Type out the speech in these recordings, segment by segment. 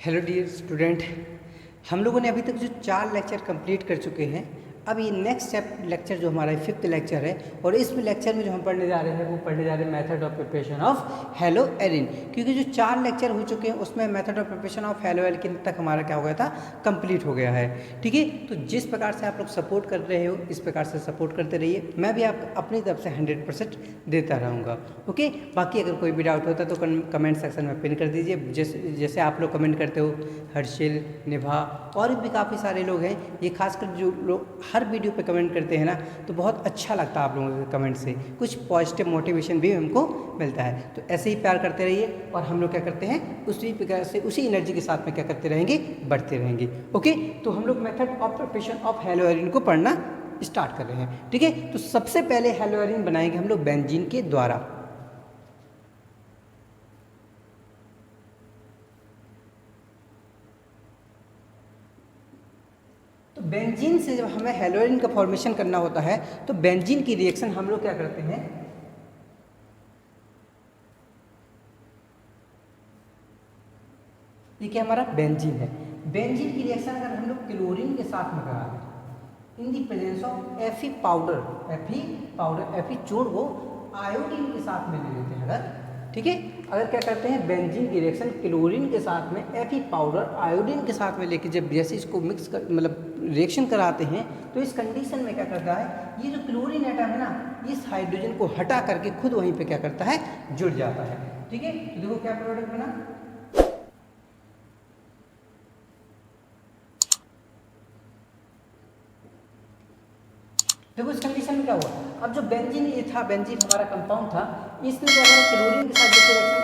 Hello dear student, हम लोगों ने अभी तक जो 4 लेक्चर कंप्लीट कर चुके हैं। अब ये नेक्स्ट लेक्चर जो हमारा 5th लेक्चर है और इस लेक्चर में जो हम पढ़ने जा रहे हैं वो पढ़ने जा रहे हैं method of preparation of hello Erin. क्योंकि जो 4 लेक्चर हो चुके हैं उसमें method of preparation of hello Erin तक हमारा क्या हो गया था, कंप्लीट हो गया है। ठीक है, तो जिस प्रकार से आप लोग सपोर्ट कर रहे हो इस प्रकार से सपोर्ट करते रहिए, मैं भी आप अपनी तरफ से 100% देता रहूँगा। ओके, बाकी अगर कोई भी डाउट होता है तो कमेंट सेक्शन में पिन कर दीजिए। जैसे आप लोग कमेंट करते हो, हर्षिल, निभा और भी काफ़ी सारे लोग हैं, ये खासकर जो लोग हर वीडियो पे कमेंट करते हैं ना, तो बहुत अच्छा लगता है आप लोगों के कमेंट से, कुछ पॉजिटिव मोटिवेशन भी हमको मिलता है। तो ऐसे ही प्यार करते रहिए और हम लोग क्या करते हैं उसी प्रकार से उसी एनर्जी के साथ में क्या करते रहेंगे, बढ़ते रहेंगे। ओके, तो हम लोग method of preparation of hello Erin को पढ़ना स्टार्ट कर रहे हैं। ठीक है, तो सबसे पहले हेलो एरिन बनाएंगे हम लोग बेंजीन के द्वारा। तो बेंजीन से जब हमें हेलोइन का फॉर्मेशन करना होता है तो बेंजीन की रिएक्शन हम लोग क्या करते हैं, ये क्या हमारा बेंजीन है। बेंजीन की रिएक्शन अगर हम लोग क्लोरीन के साथ में करा दें in the presence of एफी powder एफी चूर्ण को आयोडीन के साथ में ले लेते हैं अगर, ठीक है, अगर क्या करते हैं बेंजीन की रिएक्शन क्लोरीन के साथ में एफी पाउडर आयोडीन के साथ में लेके जब जैसे इसको मिक्स कर मतलब रिएक्शन कराते हैं तो इस कंडीशन में क्या करता है, ये जो क्लोरीन एटम है ना, इस हाइड्रोजन को हटा करके खुद वहीं पे क्या करता है, जुड़ जाता है। ठीक है, तो देखो क्या प्रोडक्ट बना, देखो इस कंडीशन में क्या हुआ, अब जो बेंजीन ये था, बेंजीन हमारा कंपाउंड था, इसने क्या करा क्लोरीन के साथ जो रिएक्शन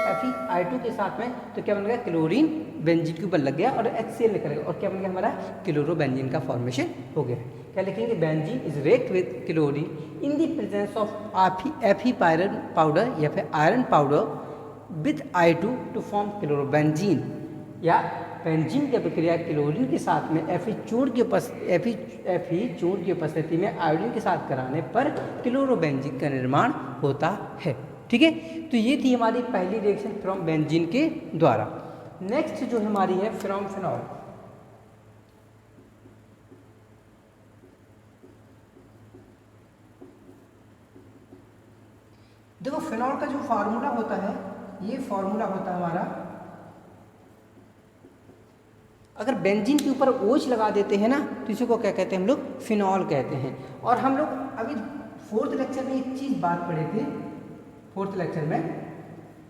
Fe2 के साथ में, तो क्या बन गया क्लोरीन बेंजीन के ऊपर लग गया और HCl निकल गया और क्या बन गया हमारा क्लोरो बेंजीन का फॉर्मेशन हो गया। क्या लिखेंगे, benzene is react with chlorine in the presence of Fe powder या फिर iron powder with I2 to form chlorobenzene, या बेंजीन की प्रक्रिया क्लोरीन के साथ में एफी चूर्ण की उपस्थिति में आयोडीन के साथ कराने पर क्लोरोबेंजीन का निर्माण होता है। ठीक है, तो ये थी हमारी पहली रिएक्शन फ्रॉम बेंजीन के द्वारा। नेक्स्ट जो हमारी है फ्रॉम फिनॉल। देखो फिनॉल का जो फार्मूला होता है, ये फार्मूला होता है हमारा, अगर बेंजीन के ऊपर OH लगा देते हैं ना तो इसी को क्या कहते हैं हम लोग, फिनॉल कहते हैं। और हम लोग अभी 4th लेक्चर में एक चीज़ बात पढ़े थे, 4th लेक्चर में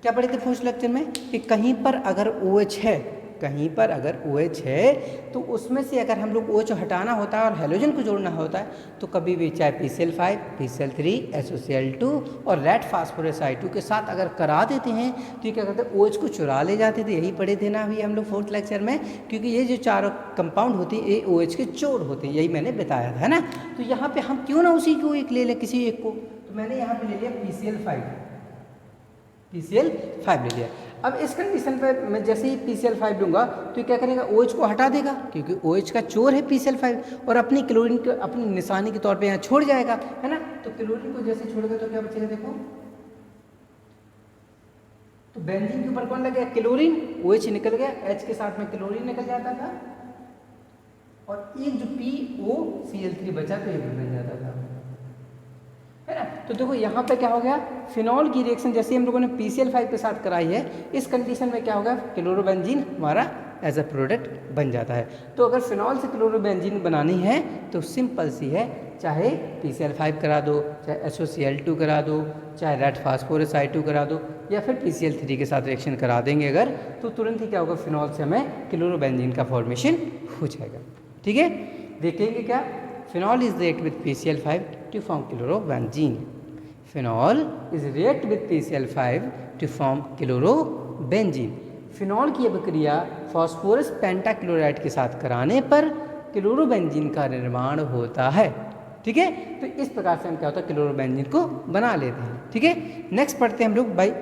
क्या पढ़े थे, 4th लेक्चर में कि कहीं पर अगर OH है, कहीं पर अगर OH है तो उसमें से अगर हम लोग OH हटाना होता है और हेलोजन को जोड़ना होता है तो कभी भी चाहे PCl5, PCl3, SOCl2 और रेड फास्फोरस I2 के साथ अगर करा देते हैं तो ये क्या करते हैं, OH को चुरा ले जाते थे। यही पढ़े थे ना अभी हम लोग 4th लेक्चर में, क्योंकि ये जो चारों कंपाउंड होते हैं ये OH के जोड़ होते हैं, यही मैंने बताया था, है ना। तो यहाँ पे हम क्यों ना उसी को एक ले लें, किसी एक को, तो मैंने यहाँ पे ले लिया PCl5 ले लिया। अब इस कंडीशन पे मैं जैसे ही PCl5 लूँगा तो क्या करेगा, OH को हटा देगा क्योंकि OH का चोर है PCl5 और अपनी क्लोरीन को अपनी निशानी के तौर पे यहाँ छोड़ जाएगा, है ना। तो क्लोरीन को जैसे छोड़ेगा तो क्या बचेगा, देखो तो बेंजीन के ऊपर कौन लग गया, क्लोरीन, OH निकल गया, H के साथ में क्लोरीन निकल जाता था और एक जो POCl3 बचा तो ये बन जाता था, है ना। तो देखो यहाँ पे क्या हो गया, फिनॉल की रिएक्शन जैसे हम लोगों ने PCl5 के साथ कराई है, इस कंडीशन में क्या होगा, क्लोरोबेंजीन हमारा एज अ प्रोडक्ट बन जाता है। तो अगर फिनॉल से क्लोरोबेंजीन बनानी है तो सिंपल सी है, चाहे PCl5 करा दो, चाहे SOCl2 करा दो, चाहे रेड फास्फोरस I2 करा दो, या फिर PCl3 के साथ रिएक्शन करा देंगे अगर, तो तुरंत ही क्या होगा, फिनॉल से हमें क्लोरोबेंजीन का फॉर्मेशन हो जाएगा। ठीक है, देखेंगे क्या, phenol is react with PCl5 to form chlorobenzene. Phenol is react with PCl5 to form chlorobenzene. Phenol की अभिक्रिया फास्फोरस पेंटाक्लोराइड के साथ कराने पर क्लोरोबेंजीन का निर्माण होता है। ठीक है, तो इस प्रकार से हम क्या होता है, क्लोरोबेंजीन को बना लेते हैं। ठीक है, नेक्स्ट पढ़ते हैं हम लोग बाई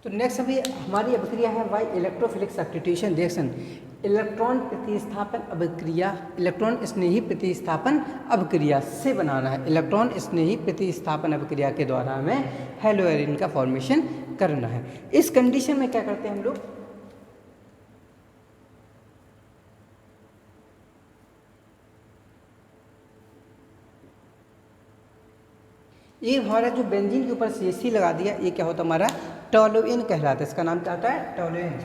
तो नेक्स्ट अभी हमारी अभिक्रिया है वाई इलेक्ट्रोफिलिक सब्स्टिट्यूशन रिएक्शन, इलेक्ट्रॉन प्रतिस्थापन अभिक्रिया, इलेक्ट्रॉन स्नेही प्रतिस्थापन अभिक्रिया से बनाना है। इलेक्ट्रॉन स्नेही प्रतिस्थापन अभिक्रिया के द्वारा हमें हेलोएरिन का फॉर्मेशन करना है। इस कंडीशन में क्या करते हैं हम लोग, ये हमारा जो बेंजीन के ऊपर CH3 लगा दिया, ये क्या होता है हमारा टॉलुइन कहलाता है। इसका नाम क्या होता है, टॉलुइन।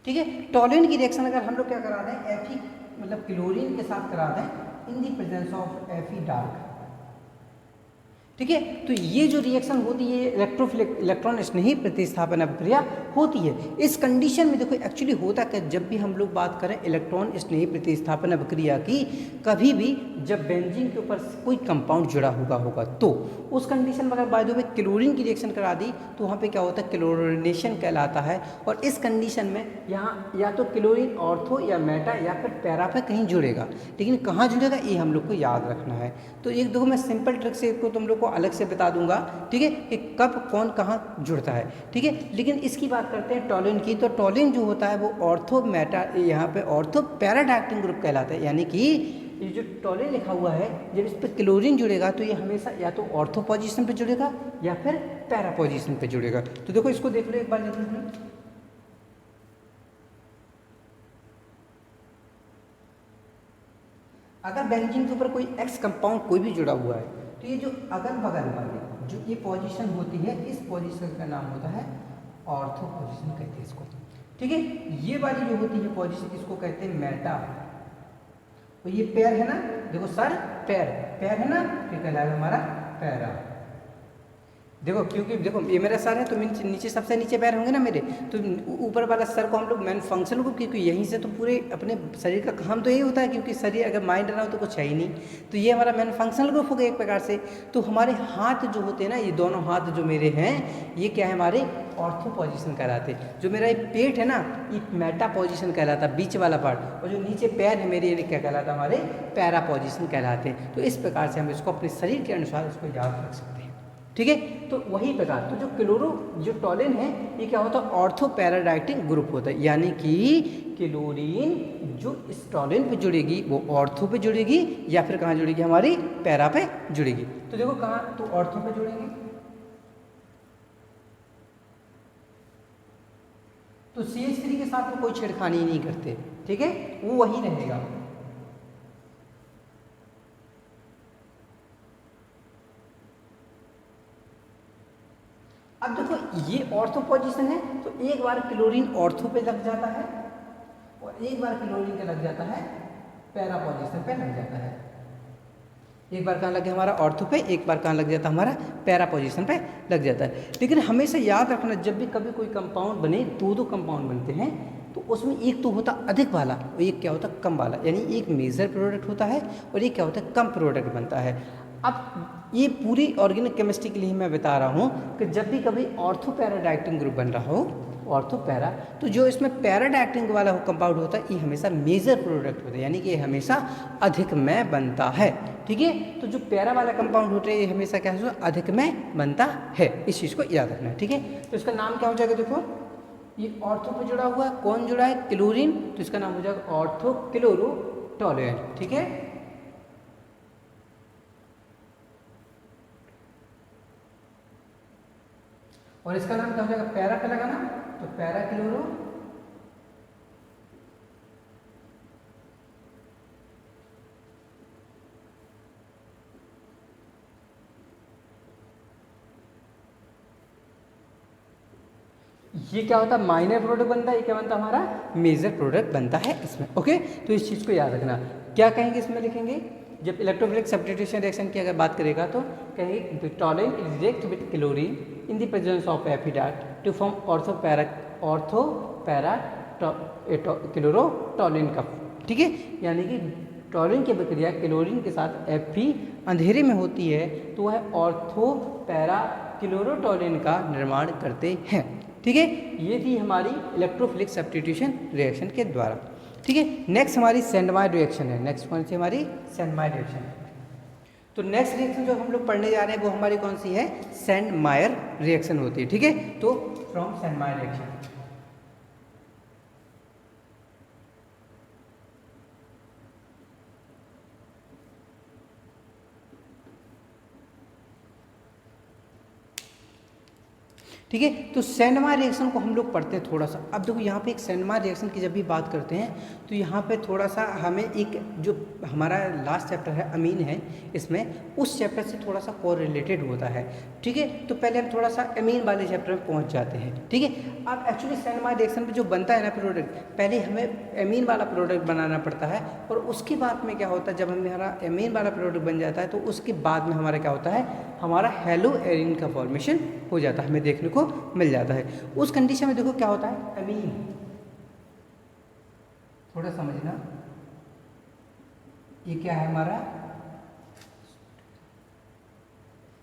ठीक है, टॉलुइन की रिएक्शन अगर हम लोग क्या करा दें, Fe मतलब क्लोरीन के साथ करा दें in the presence of Fe dark. ठीक है, तो ये जो रिएक्शन होती है इलेक्ट्रोफिलिक इलेक्ट्रॉन स्नेही प्रतिस्थापन अभिक्रिया होती है। इस कंडीशन में देखो एक्चुअली होता क्या, जब भी हम लोग बात करें इलेक्ट्रॉन स्नेही प्रतिस्थापन अभिक्रिया की, कभी भी जब बेंजीन के ऊपर कोई कंपाउंड जुड़ा होगा तो उस कंडीशन में अगर बाय द वे क्लोरीन की रिएक्शन करा दी तो वहाँ पे क्या होता है, क्लोरिनेशन कहलाता है। और इस कंडीशन में यहाँ या तो क्लोरीन ऑर्थो या मेटा या फिर पैरा पे कहीं जुड़ेगा, लेकिन कहाँ जुड़ेगा ये हम लोग को याद रखना है। तो एक देखो मैं सिंपल ट्रिक से इसको तुम लोग को अलग से बता दूंगा, ठीक है, कि कब कौन कहाँ जुड़ता है। ठीक है, लेकिन इसकी बात करते हैं टॉलिन की, तो टॉलिन जो होता है वो ऑर्थो मेटा, यहाँ पे ऑर्थो पैरा डायरेक्टिंग ग्रुप कहलाता है। यानी कि ये जो टॉलिन लिखा हुआ है, जब इस पर क्लोरीन जुड़ेगा तो ये हमेशा या तो ऑर्थो पोजीशन पे जुड़ेगा या फिर पैरा पोजीशन पे जुड़ेगा। तो देखो इसको देख लो एक बार, देखो अगर बेंजीन के ऊपर कोई एक्स कंपाउंड कोई भी जुड़ा हुआ है तो ये जो अगल बगल वाली जो ये पोजीशन होती है, इस पोजीशन का नाम होता है ऑर्थो पोजीशन कहते हैं इसको। ठीक है, ये वाली जो होती है पोजीशन इसको कहते हैं मेटा। तो ये पैर है ना, देखो सर पैर पैर है ना, ये कहलाएगा हमारा पैरा। देखो क्योंकि देखो ये मेरा सर है तो नीचे सबसे नीचे पैर होंगे ना मेरे, तो ऊपर वाला सर को हम लोग मेन फंक्शन को, क्योंकि यहीं से तो पूरे अपने शरीर का काम तो यही होता है, क्योंकि शरीर अगर माइंड ना हो तो कुछ है ही नहीं। तो ये हमारा मेन फंक्शनल ग्रुप हो गया एक प्रकार से। तो हमारे हाथ जो होते हैं ना, ये दोनों हाथ जो मेरे हैं, ये क्या है हमारे ऑर्थो पोजीशन कहलाते। जो मेरा ये पेट है ना, ये मेटा पोजीशन कहलाता बीच वाला पार्ट, और जो नीचे पैर है मेरे, ये क्या कहलाता हमारे पैरा पोजीशन कहलाते हैं। तो इस प्रकार से हम इसको अपने शरीर के अनुसार इसको याद रख सकते हैं। ठीक है, तो वही प्रकार तो जो टॉलिन है ये क्या होता है, ऑर्थो पैराडाइटिक ग्रुप होता है। यानी कि क्लोरीन जो इस टॉलिन पे जुड़ेगी वो ऑर्थो पे जुड़ेगी या फिर कहाँ जुड़ेगी, हमारी पैरा पे जुड़ेगी। तो देखो कहाँ, तो ऑर्थो पे जुड़ेंगे तो CH3 के साथ में कोई छेड़खानी नहीं करते। ठीक है, वो वही रहेगा। अब देखो ये ऑर्थो पोजीशन है, तो एक बार क्लोरीन ऑर्थो पे लग जाता है और एक बार क्लोरीन के लग जाता है पैरा पोजीशन पे लग जाता है। एक बार कहाँ लग गया हमारा ऑर्थो पे, एक बार कहाँ लग जाता है हमारा पैरा पोजीशन पे लग जाता है। लेकिन हमेशा याद रखना, जब भी कभी कोई कंपाउंड बने, दो कंपाउंड बनते हैं, तो उसमें एक तो होता अधिक वाला और एक क्या होता कम वाला। यानी एक मेजर प्रोडक्ट होता है और एक क्या होता है कम प्रोडक्ट बनता है। अब ये पूरी ऑर्गेनिक केमिस्ट्री के लिए मैं बता रहा हूँ कि जब भी कभी ऑर्थो पैराडाइटिंग ग्रुप बन रहा हो, ऑर्थो पैरा, तो जो इसमें पैराडाइटिंग वाला कंपाउंड होता है ये हमेशा मेजर प्रोडक्ट होता है, यानी कि ये हमेशा अधिक में बनता है। ठीक है, तो जो पैरा वाला कंपाउंड होता है ये हमेशा क्या है, अधिक में बनता है। इस चीज़ को याद रखना है। ठीक है, तो इसका नाम क्या हो जाएगा, देखो ये ऑर्थो पे जुड़ा हुआ है, कौन जुड़ा है, क्लोरीन, तो इसका नाम हो जाएगा ऑर्थो क्लोरो टॉलुइन। ठीक है, और इसका नाम क्या हो जाएगा, पैरा पे लगाना, तो पैरा क्लोरो ये क्या होता है, माइनर प्रोडक्ट बनता है, ये क्या बनता है हमारा मेजर प्रोडक्ट बनता है इसमें। ओके, तो इस चीज़ को याद रखना। क्या कहेंगे इसमें लिखेंगे, जब इलेक्ट्रोफिलिक सब्स्टिट्यूशन रिएक्शन की अगर बात करेगा तो कहेंगे toluene is react with chlorine in the presence of Fe dark to form ortho para chlorotoluene का। ठीक है, यानी कि टॉलिन की प्रक्रिया क्लोरीन के साथ Fe अंधेरे में होती है तो वह ऑर्थो पैरा क्लोरो टॉलिन का निर्माण करते हैं। ठीक है, ये थी हमारी इलेक्ट्रोफिलिक सब्स्टिट्यूशन रिएक्शन के द्वारा। ठीक है, नेक्स्ट हमारी सैंडमाइड रिएक्शन है। नेक्स्ट कौन सी हमारी सैंडमाइड रिएक्शन है। तो नेक्स्ट रिएक्शन जो हम लोग पढ़ने जा रहे हैं वो हमारी कौन सी है, सैंड मायर रिएक्शन होती है, ठीक है। तो फ्रॉम सैंड मायर रिएक्शन, ठीक है। तो सैंडमायर रिएक्शन को हम लोग पढ़ते हैं थोड़ा सा। अब देखो यहाँ पे एक सैंडमायर रिएक्शन की जब भी बात करते हैं तो यहाँ पे थोड़ा सा हमें एक जो हमारा लास्ट चैप्टर है अमीन है, इसमें उस चैप्टर से थोड़ा सा कोरिलेटेड होता है, ठीक है। तो पहले हम थोड़ा सा अमीन वाले चैप्टर में पहुँच जाते हैं, ठीक है। अब एक्चुअली सैंडमायर रिएक्शन पर जो बनता है ना प्रोडक्ट, पहले हमें अमीन वाला प्रोडक्ट बनाना पड़ता है, और उसके बाद में क्या होता है, जब हमारा अमीन वाला प्रोडक्ट बन जाता है तो उसके बाद में हमारा क्या होता है, हमारा हेलो एरिन का फॉर्मेशन हो जाता है, हमें देखने को मिल जाता है। उस कंडीशन में देखो क्या होता है, अमीन, थोड़ा समझना, ये क्या है हमारा,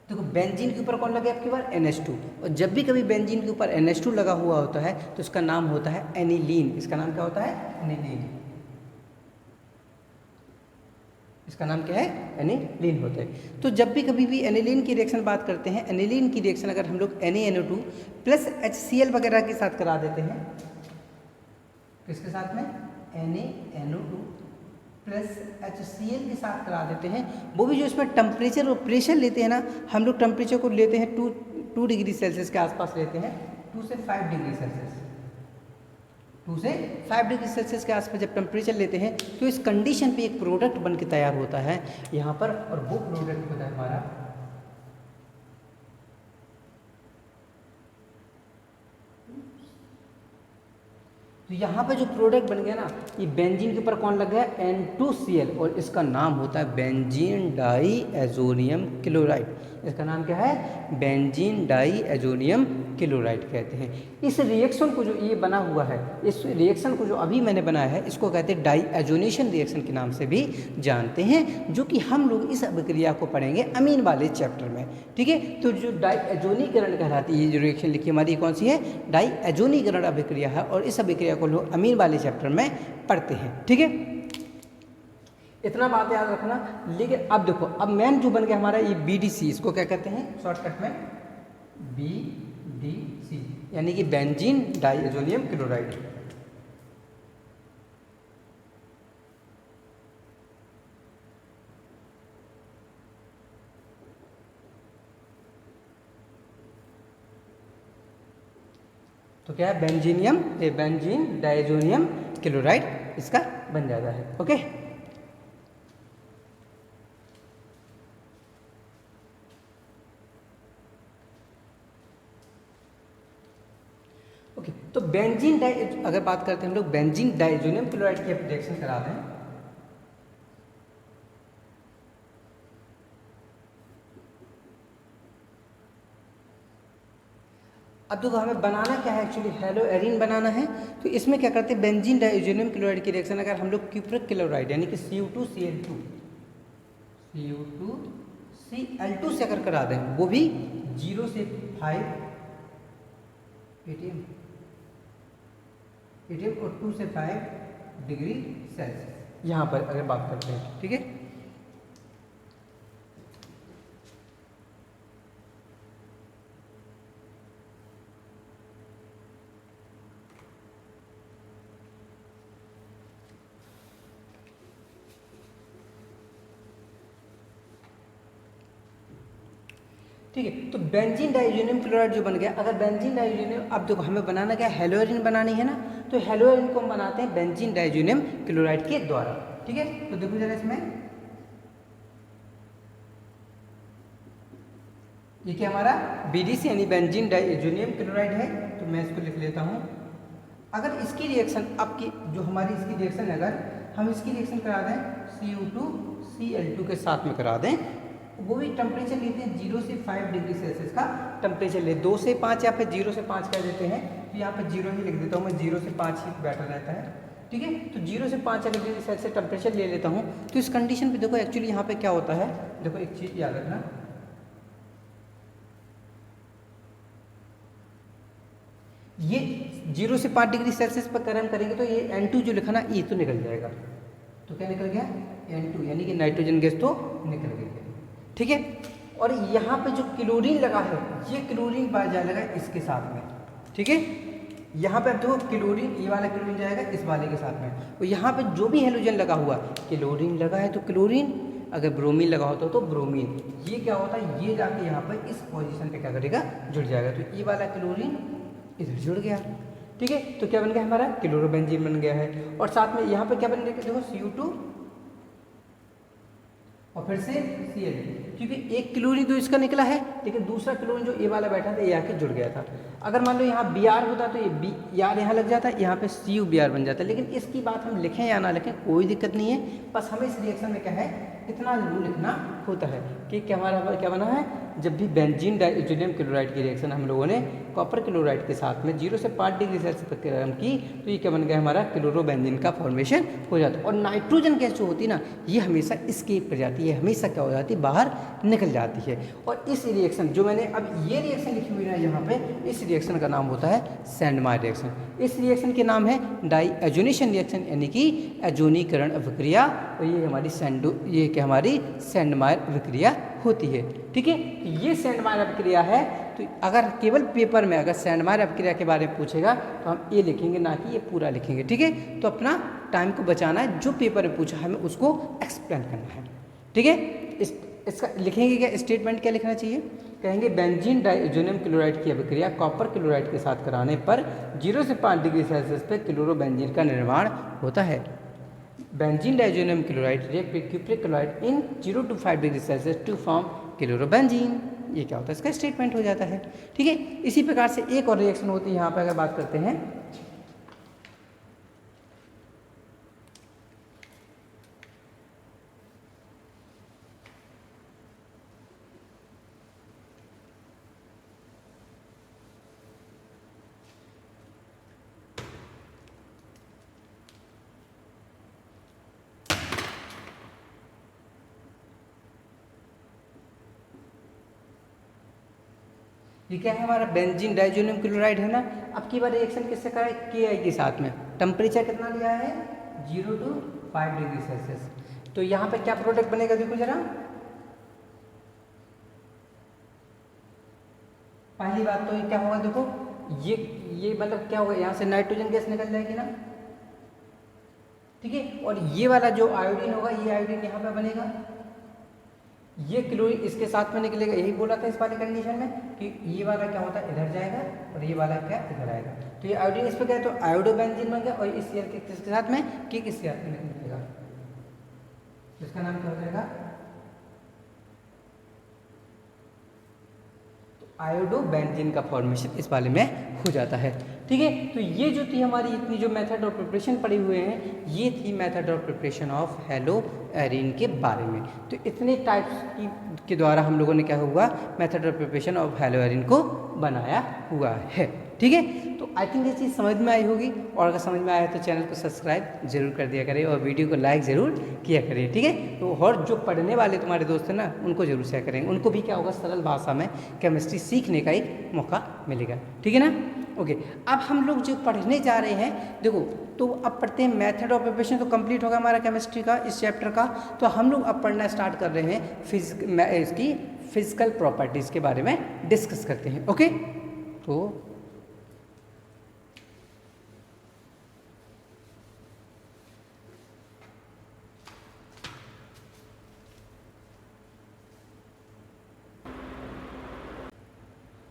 देखो बेंजीन के ऊपर कौन लगे आपकी बार, NH2, और जब भी कभी बेंजीन के ऊपर NH2 लगा हुआ होता है तो इसका नाम होता है एनिलीन। इसका नाम क्या होता है, एनिलीन। इसका नाम क्या है, एनिलीन होता है। तो जब भी कभी भी एनिलीन की रिएक्शन बात करते हैं, एनिलीन की रिएक्शन अगर हम लोग NaNO2 प्लस HCl वगैरह के साथ करा देते हैं, किसके साथ में, NaNO2 प्लस HCl के साथ करा देते हैं, वो भी जो इसमें टेम्परेचर और प्रेशर लेते हैं ना, हम लोग टेम्परेचर को लेते हैं 2 डिग्री सेल्सियस के आसपास लेते हैं, 2 से 5 डिग्री सेल्सियस, 2 से 5 डिग्री सेल्सियस के आसपास जब टेम्परेचर लेते हैं तो इस कंडीशन पे एक प्रोडक्ट बन के तैयार होता है यहाँ पर, और वो प्रोडक्ट होता है हमारा तो यहाँ पे जो प्रोडक्ट बन गया ना, ये बेंजीन के ऊपर कौन लग गया, N2Cl, और इसका नाम होता है बेंजीन डाईएजोनियम क्लोराइड। इसका नाम क्या है, बेंजीन डाईएजोनियम क्लोराइड कहते हैं। इस रिएक्शन को जो ये बना हुआ है, इस रिएक्शन को जो अभी मैंने बनाया है, इसको कहते हैं डाईएजोनेशन रिएक्शन के नाम से भी जानते हैं, जो कि हम लोग इस अभिक्रिया को पढ़ेंगे अमीन वाले चैप्टर में, ठीक है। तो जो डाईएजोनीकरण कहलाती है, ये जो रिएक्शन लिखी हमारी कौन सी है, डाईएजोनीकरण अभिक्रिया है, और इस अभिक्रिया को लोग अमीन वाले चैप्टर में पढ़ते हैं, ठीक है। इतना बात याद रखना। लेकिन अब देखो, अब मेन जो बन गया हमारा ये BDC, इसको क्या कहते हैं शॉर्टकट में, BDC, यानी कि बेंजीन डाईएजोनियम क्लोराइड। तो क्या है, बेंजीन डाईएजोनियम क्लोराइड इसका बन जाता है, ओके। तो बेंजीन अगर बात करते हैं हम लोग बेंजीन डाईएजोनियम क्लोराइड की रिएक्शन करा दें, अब देखो हमें बनाना क्या है, एक्चुअली हेलो एरिन बनाना है। तो इसमें क्या करते हैं, बेंजीन डाईएजोनियम क्लोराइड की रिएक्शन अगर हम लोग क्यूप्रिक क्लोराइड यानी कि Cu2Cl2 से अगर करा दें, वो भी 0 से 5 atm और 2 से 5 डिग्री सेल्सियस, यहाँ पर अगर बात करते हैं, ठीक है। ठीक है, तो बेंजीन डाईएजोनियम क्लोराइड जो बन गया, अगर बेंजीन डाईएजोनियम, अब देखो हमें बनाना क्या है, हेलोएरिन बनानी है ना, तो हेलोएरिन को हम बनाते हैं बेंजीन डाईएजोनियम क्लोराइड के द्वारा, ठीक है। तो देखो जरा इसमें, ये क्या हमारा BDC यानी बेंजीन डाईएजोनियम क्लोराइड है, तो मैं इसको लिख लेता हूँ। अगर इसकी रिएक्शन आपकी जो हमारी इसकी रिएक्शन, अगर हम इसकी रिएक्शन करा दें Cu2Cl2 के साथ में करा दें, वो भी टेम्परेचर लेते हैं 0 से 5 डिग्री सेल्सियस का टेम्परेचर ले, 2 से 5 या फिर 0 से 5 कह देते हैं, तो यहाँ पे 0 ही लिख देता हूँ मैं, 0 से 5 ही बेटर रहता है, ठीक है। तो 0 से 5 डिग्री सेल्सियस टेम्परेचर ले लेता हूँ। तो इस कंडीशन पे देखो एक्चुअली यहाँ पे क्या होता है, देखो एक चीज़ याद रखना, ये 0 से 5 डिग्री सेल्सियस पर गर्म करेंगे तो ये N2 जो लिखा ना, ये तो निकल जाएगा। तो क्या निकल गया, N2 यानी कि नाइट्रोजन गैस तो निकल गई है। ठीक है। और यहाँ पे जो क्लोरीन लगा है, ये क्लोरीन पाया जाएगा इसके साथ में, ठीक है। यहाँ पे देखो क्लोरीन, ये वाला क्लोरीन जाएगा इस वाले के साथ में, और यहाँ पे जो भी हेलोजन लगा हुआ, क्लोरीन लगा है तो क्लोरीन, अगर ब्रोमीन लगा होता तो ब्रोमीन, ये क्या होता है, ये जाके यहाँ पर इस पोजीशन पे क्या करेगा, जुड़ जाएगा। तो ये वाला क्लोरीन इधर जुड़ गया, ठीक है। तो क्या बन गया हमारा, क्लोरोबेंजीन बन गया है। और साथ में यहाँ पे क्या बन गया, देखो CO2 और फिर से Cl, क्योंकि एक क्लोरीन तो इसका निकला है, लेकिन दूसरा क्लोरीन जो ए वाला बैठा था ये आके जुड़ गया था। अगर मान लो यहाँ Br होता तो ये Br यहाँ लग जाता, यहाँ पे CuBr बन जाता। लेकिन इसकी बात हम लिखें या ना लिखें कोई दिक्कत नहीं है, बस हमें इस रिएक्शन में क्या है, इतना जरूर लिखना होता है कि क्या हमारा क्या बना है, जब भी बेंजीन डाइज़ोनियम क्लोराइड की रिएक्शन हम लोगों ने कॉपर क्लोराइड के साथ में 0 से 5 डिग्री सेल्सियस तक गर्म की, तो ये क्या बन गया हमारा, क्लोरोबेंजीन का फॉर्मेशन हो जाता है। और नाइट्रोजन गैस जो होती है ना, ये हमेशा एस्केप कर जाती है, हमेशा क्या हो जाती है, बाहर निकल जाती है। और इस रिएक्शन जो मैंने अब ये रिएक्शन लिखी हुई है यहाँ पे, इस रिएक्शन का नाम होता है सैंडमायर रिएक्शन। इस रिएक्शन के नाम है डाइएजोनेशन रिएक्शन, यानी कि एजोनीकरण अभिक्रिया। और ये हमारी ये क्या हमारी सैंडमायर अभिक्रिया होती है, ठीक है। ये सैंडमायर अभिक्रिया है। तो अगर केवल पेपर में अगर सैंडमायर अभिक्रिया के बारे में पूछेगा तो हम ये लिखेंगे, ना कि ये पूरा लिखेंगे, ठीक है। तो अपना टाइम को बचाना है, जो पेपर में पूछा हमें उसको एक्सप्लेन करना है, ठीक है। इसका लिखेंगे क्या, स्टेटमेंट क्या लिखना चाहिए, कहेंगे बेंजीन डाइज़ोनियम क्लोराइड की अभिक्रिया कॉपर क्लोराइड के साथ कराने पर 0 से 5 डिग्री सेल्सियस पे क्लोरोबेंजीन का निर्माण होता है। Benzene diazonium chloride react with cupric chloride in 0 to 5 degree Celsius to form chlorobenzene. ये क्या होता है, इसका स्टेटमेंट हो जाता है, ठीक है। इसी प्रकार से एक और रिएक्शन होती है, यहाँ पर अगर बात करते हैं, ये क्या है हमारा बेंजीन डाइज़ोनियम क्लोराइड है ना। अब की बार रिएक्शन किससे करा है, Ki के साथ में। टेम्परेचर कितना लिया है, 0 to 5 डिग्री सेल्सियस। तो यहाँ पे क्या प्रोडक्ट बनेगा, देखो जरा, पहली बात तो ये क्या होगा, देखो ये मतलब क्या होगा, यहाँ से नाइट्रोजन गैस निकल जाएगी ना, ठीक है। और ये वाला जो आयोडीन होगा, ये आयोडीन यहाँ पे बनेगा, ये क्लोरीन इसके साथ में निकलेगा। यही बोला था इस वाले कंडीशन में कि ये वाला क्या होता है, इधर जाएगा और ये वाला क्या इधर आएगा। तो ये आयोडीन इस पर गया तो आयोडोबेंजीन बन गया, और इस Cl के किसके साथ में, कि किसके साथ में निकलेगा, इसका नाम क्या हो जाएगा, तो आयोडोबेंजीन का फॉर्मेशन इस वाले में हो जाता है, ठीक है। तो ये जो थी हमारी इतनी जो मेथड ऑफ प्रिपरेशन पढ़ी हुए हैं, ये थी method of preparation of hello Erin के बारे में। तो इतने टाइप्स के द्वारा हम लोगों ने क्या हुआ, method of preparation of hello Erin को बनाया हुआ है, ठीक है। तो आई थिंक ये चीज़ समझ में आई होगी, और अगर समझ में आया तो चैनल को सब्सक्राइब जरूर कर दिया करें और वीडियो को लाइक ज़रूर किया करें, ठीक है। तो और जो पढ़ने वाले तुम्हारे दोस्त हैं ना, उनको जरूर शेयर करेंगे, उनको भी क्या होगा, सरल भाषा में केमिस्ट्री सीखने का एक मौका मिलेगा, ठीक है ना। ओके, अब हम लोग जो पढ़ने जा रहे हैं, देखो तो अब पढ़ते हैं मेथड ऑफ प्रिपरेशन, तो कंप्लीट होगा हमारा केमिस्ट्री का इस चैप्टर का। तो हम लोग अब पढ़ना स्टार्ट कर रहे हैं इसकी फिजिकल प्रॉपर्टीज़ के बारे में डिस्कस करते हैं, ओके। तो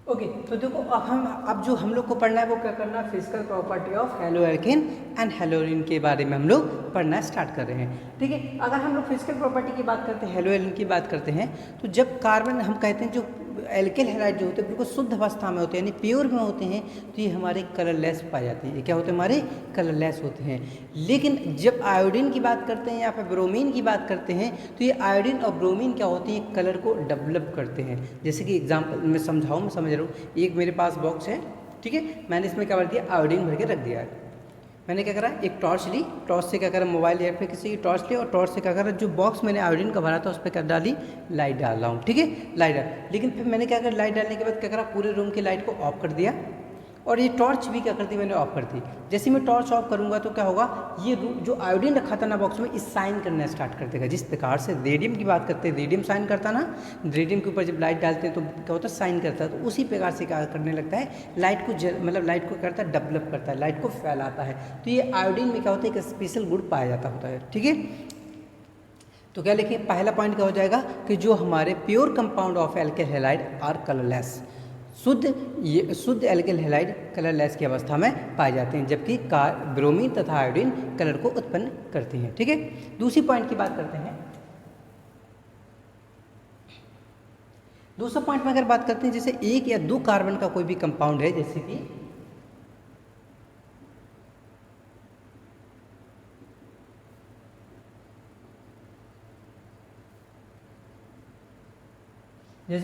ओके, तो देखो अब जो हम लोग को पढ़ना है वो क्या करना है, physical property of halo alkane and हेलोरिन के बारे में हम लोग पढ़ना स्टार्ट कर रहे हैं, ठीक है। अगर हम लोग फिजिकल प्रॉपर्टी की बात करते हैं, हेलो एल्केन की बात करते हैं, तो जब कार्बन हम कहते हैं जो एल्केन हैलाइड जो होते हैं बिल्कुल शुद्ध अवस्था में होते हैं, यानी प्योर में होते हैं, तो ये हमारे कलरलेस पाए जाते हैं। ये क्या होते हैं, हमारे कलरलेस होते हैं। लेकिन जब आयोडीन की बात करते हैं या फिर ब्रोमीन की बात करते हैं, तो ये आयोडीन और ब्रोमीन क्या होते हैं, कलर को डेवलप करते हैं। जैसे कि एग्जाम्पल मैं समझाऊँ, मैं समझ रहा हूँ, एक मेरे पास बॉक्स है, ठीक है, मैंने इसमें क्या कर दिया, आयोडीन भर के रख दिया है। मैंने क्या करा, एक टॉर्च ली, टॉर्च से क्या करा, मोबाइल या फिर किसी की टॉर्च ली, और टॉर्च से क्या करा, जो बॉक्स मैंने आयोडीन का भरा था उस पर क्या डाली, लाइट डाल रहा हूँ, ठीक है, लाइट डाल। लेकिन फिर मैंने क्या करा, लाइट डालने के बाद क्या करा, पूरे रूम की लाइट को ऑफ कर दिया, और ये टॉर्च भी क्या करती, मैंने ऑफ कर दी। जैसे मैं टॉर्च ऑफ करूंगा तो क्या होगा, ये जो आयोडीन रखा था ना बॉक्स में, इस साइन करना स्टार्ट कर देगा। जिस प्रकार से रेडियम की बात करते हैं, रेडियम साइन करता ना, रेडियम के ऊपर जब लाइट डालते हैं तो क्या होता है, साइन करता है। तो उसी प्रकार से क्या करने लगता है, लाइट को मतलब लाइट को करता है, डेवलप करता है, लाइट को फैलाता है। तो ये आयोडीन में क्या होता है, एक स्पेशल गुण पाया जाता होता है। ठीक है, तो क्या लिखिए, पहला पॉइंट क्या हो जाएगा कि जो हमारे pure compound of alkyl halide are colourless, शुद्ध एल्किल हैलाइड कलरलेस की अवस्था में पाए जाते हैं, जबकि ब्रोमीन तथा आयोडीन कलर को उत्पन्न करती हैं। ठीक है, दूसरी पॉइंट की बात करते हैं। दूसरा पॉइंट में अगर बात करते हैं, जैसे एक या दो कार्बन का कोई भी कंपाउंड है, जैसे कि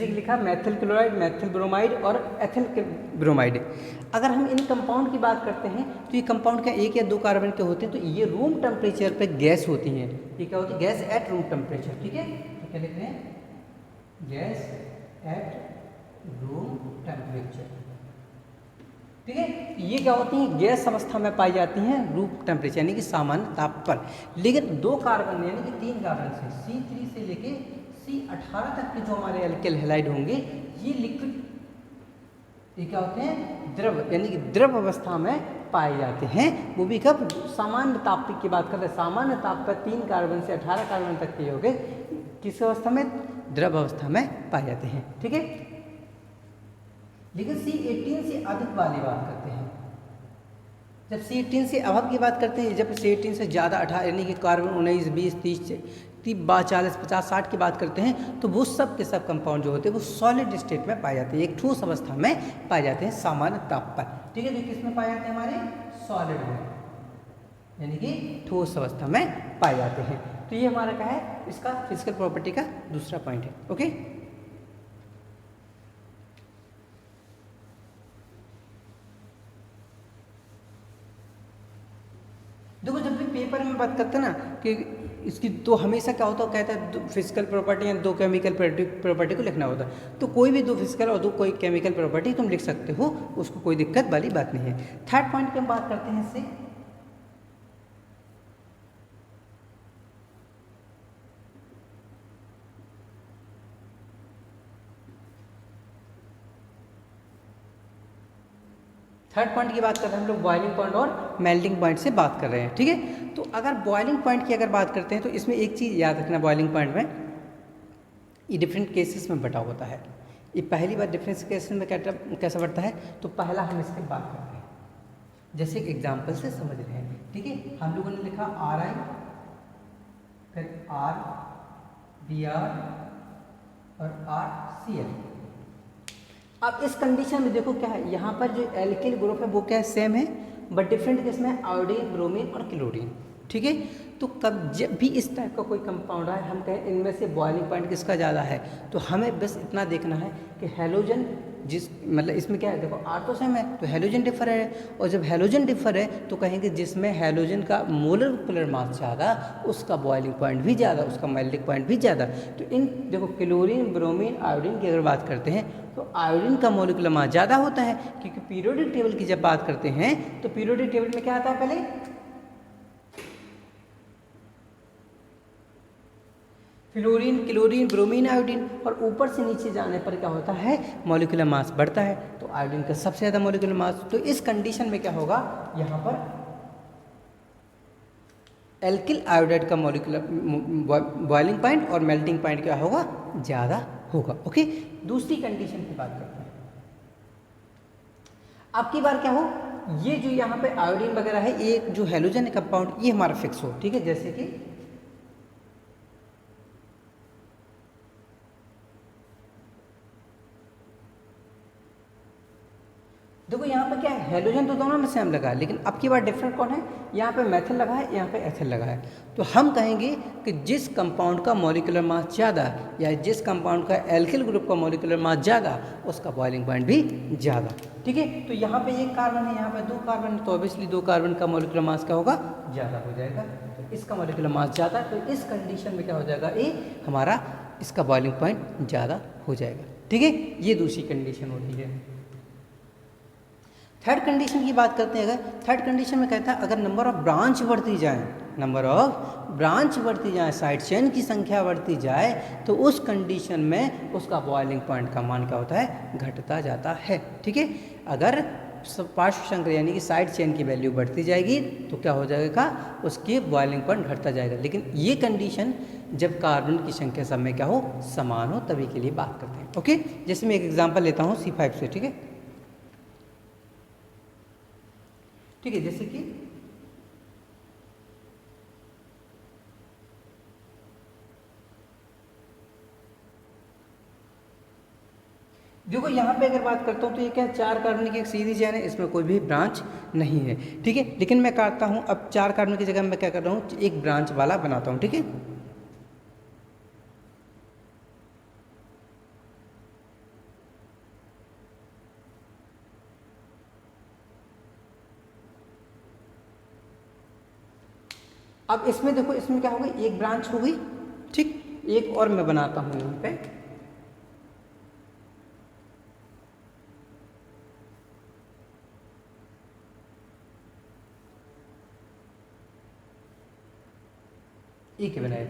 लिखा मेथिल क्लोराइड, मेथिल ब्रोमाइड और एथिल ब्रोमाइड। अगर हम इन कंपाउंड की बात करते हैं तो ये कंपाउंड क्या एक या दो कार्बन के होते हैं, तो ये रूम टेम्परेचर पे गैस होती हैं। ये क्या होती है, गैस एट रूम टेम्परेचर। ठीक है, तो क्या लिख रहे हैं, गैस एट रूम टेम्परेचर। ठीक है, ये क्या होती हैं, गैस अवस्था में पाई जाती हैं रूम टेम्परेचर यानी कि सामान्य ताप पर। लेकिन दो कार्बन यानी कि तीन कार्बन से C3 से लेके C18 तक के जो हमारे एल्किल हैलाइड होंगे, ये लिक्विड, ये क्या होते हैं, द्रव यानी कि द्रव अवस्था में पाए जाते हैं। वो भी कब, सामान्य ताप की बात कर रहे हैं, सामान्य ताप पर 3 कार्बन से 18 कार्बन तक के हो गए, किस अवस्था में, द्रव अवस्था में पाए जाते हैं। ठीक है, लेकिन C18 से अधिक वाली बात करते हैं। जब C18 से अभाव की बात करते हैं, जब C18 से ज़्यादा 18 यानी कि कार्बन 19, 20, 30, 40, 50, 60 की बात करते हैं, तो वो सब के सब कंपाउंड जो होते हैं वो सॉलिड स्टेट में पाए जाते हैं, एक ठोस अवस्था में पाए जाते हैं सामान्य ताप पर। ठीक है, तो किस में पाए जाते हैं, हमारे सॉलिड में, यानी कि ठोस अवस्था में पाए जाते हैं। तो ये हमारा क्या है, इसका फिजिकल प्रॉपर्टी का दूसरा पॉइंट है। ओके, देखो जब भी पेपर में बात करते हैं ना कि इसकी, तो हमेशा क्या होता है, कहता है फिजिकल प्रॉपर्टी या दो केमिकल प्रॉपर्टी को लिखना होता है। तो कोई भी दो फिजिकल और दो कोई केमिकल प्रॉपर्टी तुम लिख सकते हो, उसको कोई दिक्कत वाली बात नहीं है। थर्ड पॉइंट की हम बात करते हैं इससे, थर्ड पॉइंट की बात कर रहे हैं हम लोग, बॉइलिंग पॉइंट और मेल्टिंग पॉइंट से बात कर रहे हैं। ठीक है, तो अगर बॉइलिंग पॉइंट की अगर बात करते हैं तो इसमें एक चीज़ याद रखना, बॉइलिंग पॉइंट में ये डिफरेंट केसेस में बटा होता है। ये पहली बार डिफरेंट केसेस में कैसा बढ़ता है, तो पहला हम इसकी बात करते हैं, जैसे एक एग्जाम्पल से समझ रहे हैं। ठीक है, हम लोगों ने लिखा Ri, फिर RBr और RCl। अब इस कंडीशन में देखो क्या है, यहाँ पर जो एल्किल ग्रुप है वो क्या है, सेम है, बट डिफरेंट किसमें है, आयोडीन, ब्रोमीन और क्लोरीन। ठीक है, तो कब जब भी इस टाइप का कोई कंपाउंड है, हम कहें इनमें से बॉइलिंग पॉइंट किसका ज़्यादा है, तो हमें बस इतना देखना है कि हैलोजन जिस, मतलब इसमें क्या है, देखो R तो सेम है तो हैलोजन डिफर है, और जब हैलोजन डिफर है तो कहेंगे जिसमें हैलोजन का मोलर मास ज़्यादा, उसका बॉइलिंग पॉइंट भी ज़्यादा, उसका मेल्टिंग पॉइंट भी ज़्यादा। तो इन देखो क्लोरीन, ब्रोमीन, आयोडीन की अगर बात करते हैं तो आयोडीन का मॉलिक्यूलर मास ज़्यादा होता है, क्योंकि पीरियोडिक टेबल की जब बात करते हैं तो पीरियोडिक टेबल में क्या आता है, पहले फ्लोरीन, क्लोरीन, ब्रोमीन, आयोडीन, और ऊपर से नीचे जाने पर क्या होता है, मॉलिक्यूलर मास बढ़ता है, तो आयोडीन का सबसे ज़्यादा मॉलिक्यूलर मास। तो इस कंडीशन में क्या होगा, यहाँ पर एल्किल आयोडाइड का मॉलिक्यूलर बॉइलिंग पॉइंट और मेल्टिंग पॉइंट क्या होगा, ज़्यादा होगा। ओके, दूसरी कंडीशन की बात करते हैं। अब की बार क्या हो, ये जो यहाँ पे आयोडीन वगैरह है, ये जो हैलोजन कंपाउंड, ये हमारा फिक्स हो। ठीक है, जैसे कि देखो यहाँ पे क्या है, हैलोजन तो दोनों में सेम लगा है, लेकिन अब की बार डिफरेंट कौन है, यहाँ पे मेथिल लगा है, यहाँ पे एथिल लगा है। तो हम कहेंगे कि जिस कंपाउंड का मॉलिक्यूलर मास ज़्यादा या जिस कंपाउंड का एल्किल ग्रुप का मॉलिक्यूलर मास ज़्यादा, उसका बॉइलिंग पॉइंट भी ज़्यादा। ठीक है, तो यहाँ पे एक कार्बन है, यहाँ पे दो कार्बन है, तो ऑब्वियसली दो कार्बन का मॉलिक्यूलर मास क्या होगा, ज़्यादा हो जाएगा। तो इसका मॉलिक्यूलर मास ज़्यादा, तो इस कंडीशन में क्या हो जाएगा, ये हमारा इसका बॉइलिंग पॉइंट ज़्यादा हो जाएगा। ठीक है, ये दूसरी कंडीशन होती है। थर्ड कंडीशन की बात करते हैं। अगर थर्ड कंडीशन में कहता है अगर नंबर ऑफ ब्रांच बढ़ती जाए, नंबर ऑफ ब्रांच बढ़ती जाए, साइड चेन की संख्या बढ़ती जाए, तो उस कंडीशन में उसका बॉइलिंग पॉइंट का मान क्या होता है, घटता जाता है। ठीक है, अगर पार्श्व संकर यानी कि साइड चेन की वैल्यू बढ़ती जाएगी तो क्या हो जाएगा, उसकी बॉइलिंग पॉइंट घटता जाएगा। लेकिन ये कंडीशन जब कार्बन की संख्या सब में क्या हो, समान हो, तभी के लिए बात करते हैं। ओके, जैसे मैं एक एग्जांपल लेता हूँ C5 से। ठीक है, ठीक है, जैसे कि देखो यहाँ पे अगर बात करता हूँ तो ये क्या है, 4 कार्बन की एक सीधी चेन है, इसमें कोई भी ब्रांच नहीं है। ठीक है, लेकिन मैं काटता हूँ, अब 4 कार्बन की जगह मैं क्या कर रहा हूँ, एक ब्रांच वाला बनाता हूँ। ठीक है, अब इसमें देखो, इसमें क्या हो गई, एक ब्रांच हो गई। ठीक, एक और मैं बनाता हूँ यहाँ पे। एक ही बनाए।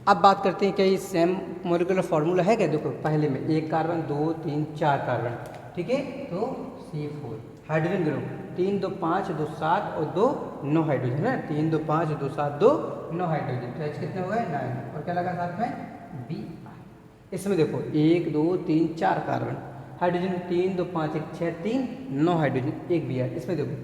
अब बात करते हैं क्या ये सेम मॉलिक्यूलर फार्मूला है क्या। देखो पहले में 1 कार्बन 2 3 4 कार्बन। ठीक है, तो C4 हाइड्रोजन ग्रुप 3 2 5 2 7 और 2 9 हाइड्रोजन है। 3 2 5 2 7 2 9 हाइड्रोजन, तो H कितने हो गए, 9। और क्या लगा साथ में, Br। इसमें देखो 1 2 3 4 कार्बन, हाइड्रोजन 3 2 5 1 6 3 9 हाइड्रोजन, एक Br। इसमें देखो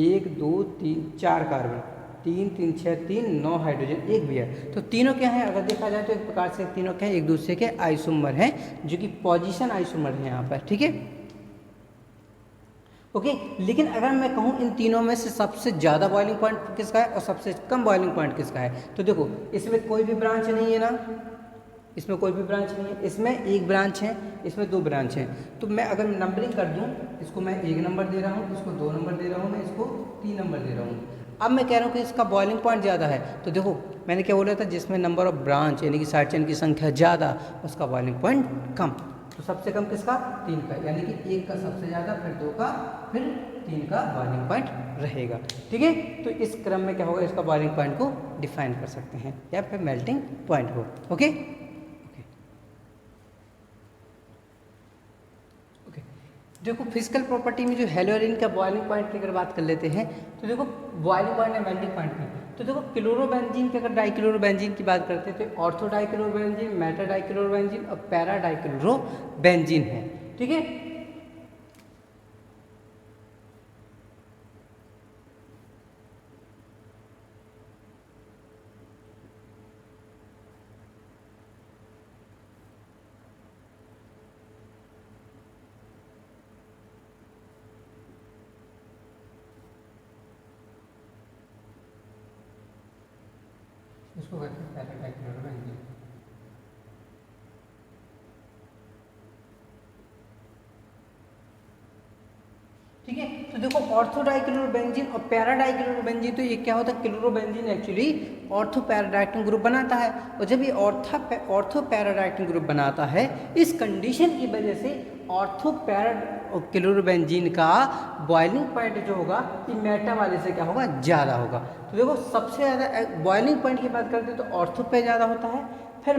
1 2 3 4 कार्बन, 3 3 6 3 9 हाइड्रोजन, एक Br। तो तीनों क्या हैं, अगर देखा जाए तो एक प्रकार से तीनों क्या है, एक दूसरे के आइसोमर हैं, जो कि पोजीशन आइसोमर है यहाँ पर। ठीक है, ओके। लेकिन अगर मैं कहूँ इन तीनों में से सबसे ज़्यादा बॉइलिंग पॉइंट किसका है और सबसे कम बॉइलिंग पॉइंट किसका है, तो देखो इसमें कोई भी ब्रांच नहीं है ना, इसमें कोई भी ब्रांच नहीं है, इसमें एक ब्रांच है, इसमें 2 ब्रांच हैं। तो मैं अगर नंबरिंग कर दूं, इसको मैं 1 नंबर दे रहा हूँ, इसको 2 नंबर दे रहा हूँ, मैं इसको 3 नंबर दे रहा हूँ। अब मैं कह रहा हूँ कि इसका बॉइलिंग पॉइंट ज़्यादा है, तो देखो मैंने क्या बोला था, जिसमें नंबर ऑफ ब्रांच यानी कि साइड चेन की संख्या ज़्यादा, उसका बॉइलिंग पॉइंट कम। तो सबसे कम किसका, 3 का, यानी कि 1 का सबसे ज़्यादा, फिर 2 का, फिर 3 का बॉइलिंग पॉइंट रहेगा। ठीक है, तो इस क्रम में क्या होगा, इसका बॉइलिंग पॉइंट को डिफाइन कर सकते हैं, या फिर मेल्टिंग पॉइंट को। ओके, देखो फिजिकल प्रॉपर्टी में जो हेलोरिन का बॉइलिंग पॉइंट की अगर बात कर लेते हैं, तो देखो बॉइलिंग पॉइंट है मेल्टिंग पॉइंट की। तो देखो क्लोरोबेंजीन की अगर डाइक्लोरोबेंजीन की बात करते हैं तो ऑर्थो डाइक्लोरोबेंजीन, मेटा डाइक्लोरोबेंजीन और पैरा डाइक्लोरोबेंजीन है। ठीक है, इसको कहते हैं पैरा डाइक्लोरोबेंजीन। ठीक है, तो देखो ऑर्थो डाइक्लोरोबेंजीन और पैरा डाइक्लोरोबेंजीन, तो ये क्या होता है, क्लोरोबेंजीन एक्चुअली ऑर्थो पैराडाइक्टिन ग्रुप बनाता है। और जब ये ऑर्थो पैराडाइक्टिन ग्रुप बनाता है, इस कंडीशन की वजह से ऑर्थो क्लोरोबेंजीन का बॉइलिंग पॉइंट जो होगा ये मेटा वाले से क्या होगा, ज़्यादा होगा। तो देखो सबसे ज़्यादा बॉइलिंग पॉइंट की बात करते हैं तो ऑर्थो पे ज़्यादा होता है, फिर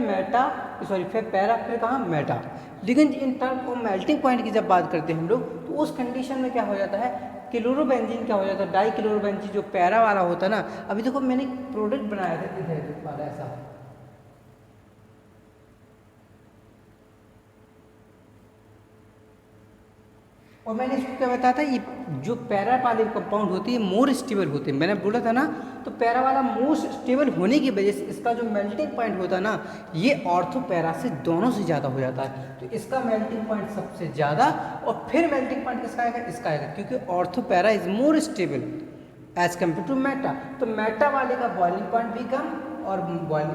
फिर पैरा, फिर कहाँ, मेटा। लेकिन in term of melting point की जब बात करते हैं हम लोग, तो उस कंडीशन में क्या हो जाता है, क्लोरोबेंजीन क्या हो जाता है, डाई क्लोरोबेंजीन जो पैरा वाला होता है ना, अभी देखो मैंने एक प्रोडक्ट बनाया था इधर वाला ऐसा, और मैंने इसको क्या बताया था, ये जो पैरा वाले कंपाउंड होती है मोर स्टेबल होते हैं, मैंने बोला था ना। तो पैरा वाला मोस्ट स्टेबल होने की वजह से इसका जो मेल्टिंग पॉइंट होता है ना, ये ऑर्थो पैरा से दोनों से ज़्यादा हो जाता है। तो इसका मेल्टिंग पॉइंट सबसे ज़्यादा, और फिर मेल्टिंग पॉइंट किसका आएगा, इसका आएगा, क्योंकि ortho para is more stable as compare to meta. तो मेटा वाले का बॉइलिंग पॉइंट भी कम और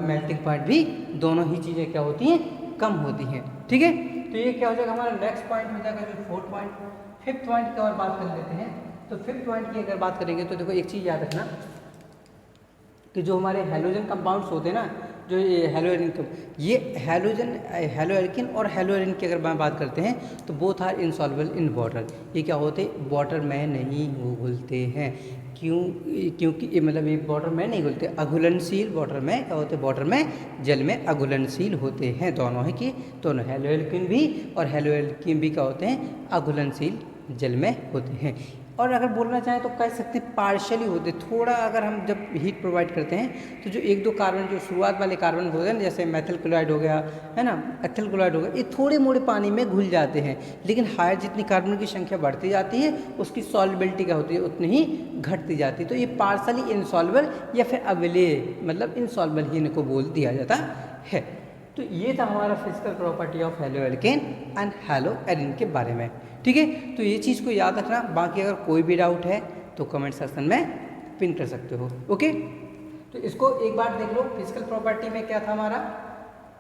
मेल्टिंग पॉइंट भी, दोनों ही चीज़ें क्या होती हैं, कम होती हैं। ठीक है, तो ये क्या हो जाएगा, हमारा नेक्स्ट पॉइंट हो जाएगा जो 4th पॉइंट। 5th पॉइंट की और बात कर लेते हैं। तो 5th पॉइंट की अगर बात करेंगे तो देखो एक चीज़ याद रखना कि जो हमारे हेलोजन कंपाउंड्स होते हैं ना, जो ये हेलोजन, ये हेलो एल्किन और हेलो एरिन की अगर मैं बात करते हैं तो both are insoluble in water. ये क्या होते हैं, वाटर में नहीं घुलते हैं। क्योंकि ये मतलब ये वाटर में नहीं घुलते, अघुलनशील वाटर में क्या होते हैं, वाटर में जल में अघुलनशील होते हैं। दोनों है कि दोनों हेलो एल्किन भी और हेलो एल्किन भी क्या होते हैं, अघुलनशील जल में होते हैं। और अगर बोलना चाहें तो कह सकते हैं पार्शली होते, थोड़ा अगर हम जब हीट प्रोवाइड करते हैं तो जो एक दो कार्बन, जो शुरुआत वाले कार्बन होते हैं ना, जैसे मेथिल क्लोराइड हो गया है ना, एथिल क्लोराइड हो गया, ये थोड़े मोड़े पानी में घुल जाते हैं। लेकिन हायर जितनी कार्बन की संख्या बढ़ती जाती है उसकी सॉल्युबिलिटी क्या होती है, उतनी ही घटती जाती है। तो ये पार्शली इनसॉल्युबल या फिर मतलब इनसॉल्युबल ही इनको बोल दिया जाता है। तो ये था हमारा physical property of halo alkane and hello Erin के बारे में। ठीक है, तो ये चीज़ को याद रखना। बाकी अगर कोई भी डाउट है तो कमेंट सेक्शन में पिन कर सकते हो। ओके, तो इसको एक बार देख लो। फिजिकल प्रॉपर्टी में क्या था हमारा,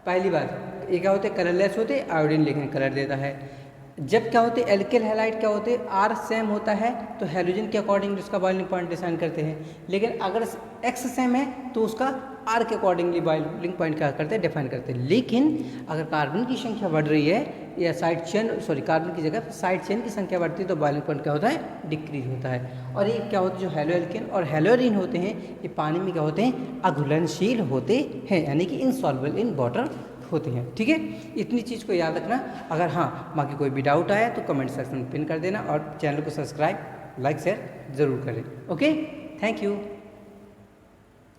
पहली बात ये क्या होते हैं, कलरलेस होते, आयोडीन लेकिन कलर देता है। जब क्या होते हैं, एल्किल हैलाइड क्या होते हैं, आर सेम होता है तो हेलोजन के अकॉर्डिंग उसका बॉइलिंग पॉइंट डिसाइन करते हैं। लेकिन अगर एक्स सेम है तो उसका आर के अकॉर्डिंगली बॉइलिंग पॉइंट क्या करते हैं, डिफाइन करते हैं। लेकिन अगर कार्बन की संख्या बढ़ रही है या साइड चेन, कार्बन की जगह साइड चेन की संख्या बढ़ती है तो बॉइलिंग पॉइंट क्या होता है, डिक्रीज होता है। और ये क्या होता है, जो हेलो एल्केन और हेलो एरिन होते हैं ये पानी में क्या होते हैं, अघुलनशील होते हैं, यानी कि इनसॉल्युबल इन वाटर होते हैं। ठीक है, इतनी चीज़ को याद रखना। अगर हाँ बाकी कोई भी डाउट आया तो कमेंट सेक्शन में पिन कर देना और चैनल को सब्सक्राइब, लाइक, शेयर ज़रूर करें। Okay, thank you.